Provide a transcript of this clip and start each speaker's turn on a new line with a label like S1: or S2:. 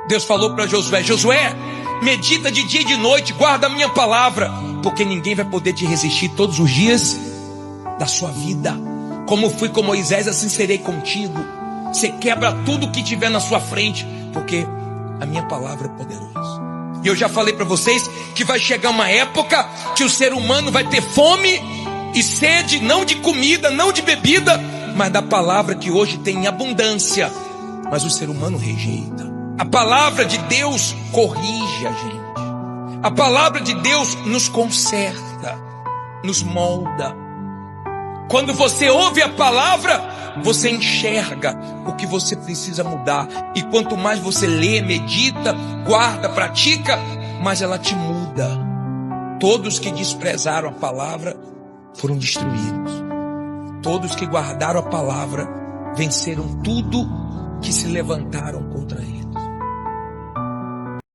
S1: Deus falou para Josué: Josué, medita de dia e de noite, guarda a minha palavra, porque ninguém vai poder te resistir todos os dias da sua vida. Como fui com Moisés, assim serei contigo. Você quebra tudo que tiver na sua frente, porque a minha palavra é poderosa. E eu já falei para vocês que vai chegar uma época que o ser humano vai ter fome e sede, não de comida, não de bebida, mas da palavra que hoje tem em abundância. Mas o ser humano rejeita. A palavra de Deus corrige a gente. A palavra de Deus nos conserta, nos molda. Quando você ouve a palavra, você enxerga o que você precisa mudar. E quanto mais você lê, medita, guarda, pratica, mais ela te muda. Todos que desprezaram a palavra foram destruídos. Todos que guardaram a palavra venceram tudo que se levantaram contra ele.